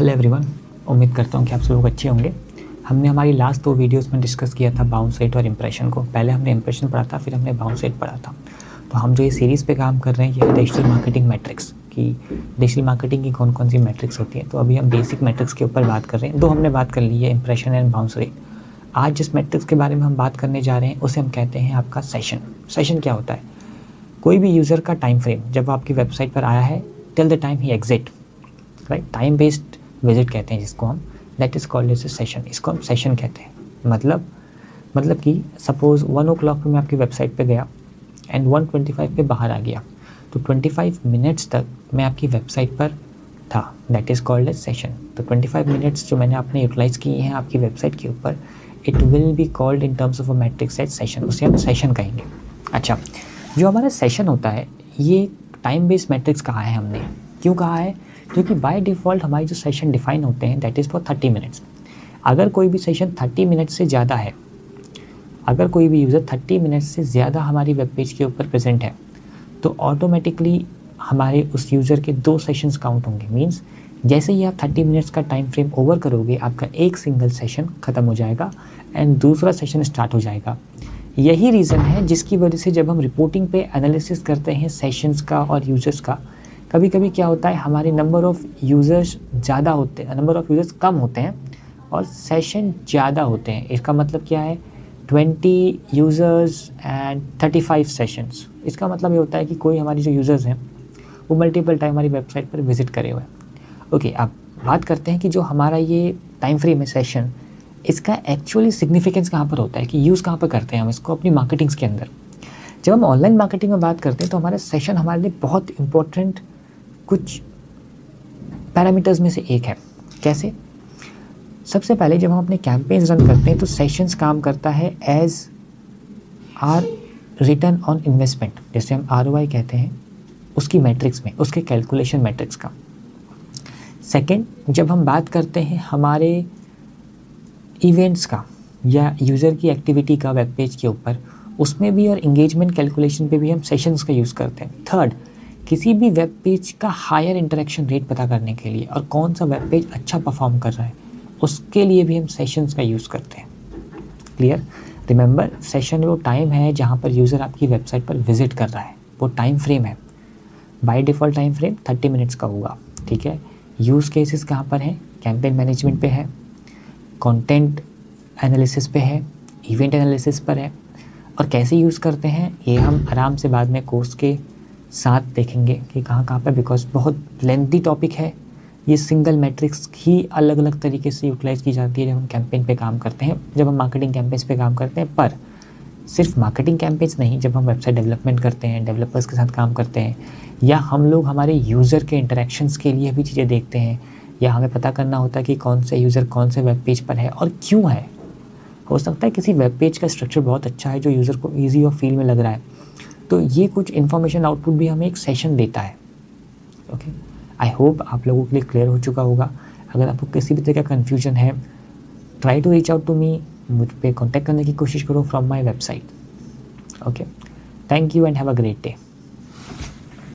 Hello everyone, उम्मीद करता हूँ कि आप सब लोग अच्छे होंगे। हमने हमारी लास्ट 2 वीडियोस में डिस्कस किया था बाउंस रेट और इंप्रेशन को। पहले हमने इंप्रेशन पढ़ा था, फिर हमने बाउंस रेट पढ़ा था। तो हम जो ये सीरीज़ पे काम कर रहे हैं ये है डिजिटल मार्केटिंग मैट्रिक्स कि डिजिटल मार्केटिंग की कौन कौन सी मैट्रिक्स होती हैं। तो अभी हम बेसिक मैट्रिक्स के ऊपर बात कर रहे हैं। 2 हमने बात कर ली है, इंप्रेशन एंड बाउंस रेट। आज जिस मैट्रिक्स के बारे में हम बात करने जा रहे हैं उसे हम कहते हैं आपका सेशन। सेशन क्या होता है? कोई भी यूज़र का टाइम फ्रेम जब आपकी वेबसाइट पर आया है till the time he exit, right, time based visit कहते हैं जिसको हम, that is called as a session. इसको हम सेशन कहते हैं। मतलब कि सपोज़ 1 o'clock पे मैं आपकी वेबसाइट पे गया एंड 1:25 पे बाहर आ गया, तो 25 मिनट्स तक मैं आपकी वेबसाइट पर था, that is called as session. तो 25 मिनट्स जो मैंने आपने यूटिलाइज़ किए हैं आपकी वेबसाइट के ऊपर, it will be called in terms of a metrics as session. उसे हम सेशन कहेंगे। अच्छा, जो हमारा सेशन होता है ये टाइम बेस्ड मैट्रिक्स कहा है हमने। क्यों कहा है? क्योंकि बाय डिफ़ॉल्ट हमारे जो सेशन डिफाइन होते हैं दैट इज़ फॉर 30 मिनट्स। अगर कोई भी सेशन 30 मिनट्स से ज़्यादा है, अगर कोई भी यूज़र 30 मिनट्स से ज़्यादा हमारी वेब पेज के ऊपर प्रेजेंट है तो ऑटोमेटिकली हमारे उस यूज़र के 2 सेशंस काउंट होंगे। मीन्स जैसे ही आप 30 मिनट्स का टाइम फ्रेम ओवर करोगे आपका एक सिंगल सेशन ख़त्म हो जाएगा एंड दूसरा सेशन स्टार्ट हो जाएगा। यही रीज़न है जिसकी वजह से जब हम रिपोर्टिंग पे एनालिसिस करते हैं सेशंस का और यूज़र्स का, कभी कभी क्या होता है हमारे नंबर ऑफ़ यूज़र्स ज़्यादा होते हैं, नंबर ऑफ़ यूज़र्स कम होते हैं और सेशन ज़्यादा होते हैं। इसका मतलब क्या है? 20 यूज़र्स एंड 35 सेशंस। इसका मतलब ये होता है कि कोई हमारी जो यूज़र्स हैं वो मल्टीपल टाइम हमारी वेबसाइट पर विजिट करे हुए हैं। ओके, अब बात करते हैं कि जो हमारा ये टाइम फ्रेम है सेशन, इसका एक्चुअली सिग्निफिकेंस कहाँ पर होता है कि यूज़ कहाँ पर करते हैं हम इसको अपनी मार्केटिंग्स के अंदर। जब हम ऑनलाइन मार्केटिंग में बात करते हैं तो हमारा सेशन हमारे लिए बहुत इंपॉर्टेंट कुछ पैरामीटर्स में से एक है। कैसे? सबसे पहले जब हम अपने कैंपेन्स रन करते हैं तो सेशंस काम करता है as are return on investment, जैसे हम ROI कहते हैं उसकी मैट्रिक्स में, उसके कैलकुलेशन मैट्रिक्स का। सेकंड, जब हम बात करते हैं हमारे इवेंट्स का या यूज़र की एक्टिविटी का वेब पेज के ऊपर, उसमें भी और इंगेजमेंट कैलकुलेशन पे भी हम सेशंस का यूज़ करते हैं। थर्ड, किसी भी वेब पेज का हायर इंटरेक्शन रेट पता करने के लिए और कौन सा वेब पेज अच्छा परफॉर्म कर रहा है उसके लिए भी हम सेशंस का यूज़ करते हैं। क्लियर? रिमेंबर, सेशन वो टाइम है जहाँ पर यूज़र आपकी वेबसाइट पर विजिट कर रहा है, वो टाइम फ्रेम है। By default time frame 30 minutes का होगा। ठीक है, यूज़ केसेस कहाँ पर हैं? कैंपेन मैनेजमेंट पे है, कंटेंट एनालिसिस पे है, इवेंट एनालिसिस पर है। और कैसे यूज़ करते हैं ये हम आराम से बाद में कोर्स के साथ देखेंगे कि कहाँ कहाँ पे, बिकॉज बहुत लेंथी टॉपिक है। ये सिंगल मैट्रिक्स ही अलग अलग तरीके से यूटिलाइज़ की जाती है जब हम कैंपेन पे काम करते हैं, जब हम मार्केटिंग कैंपेन्स पे काम करते हैं। पर सिर्फ मार्केटिंग कैंपेन्स नहीं, जब हम वेबसाइट डेवलपमेंट करते हैं, डेवलपर्स के साथ काम करते हैं, या हम लोग हमारे यूज़र के इंटरेक्शंस के लिए भी चीज़ें देखते हैं, या हमें पता करना होता है कि कौन से यूज़र कौन से वेब पेज पर है और क्यों है। हो सकता है किसी वेब पेज का स्ट्रक्चर बहुत अच्छा है जो यूज़र को ईजी और फील में लग रहा है, तो ये कुछ इन्फॉर्मेशन आउटपुट भी हमें एक सेशन देता है। ओके, आई होप आप लोगों के लिए क्लियर हो चुका होगा। अगर आपको किसी भी तरह का कन्फ्यूजन है, try to reach out to me, मुझ पे कॉन्टैक्ट करने की कोशिश करो from my website. Okay, thank you and have a great day.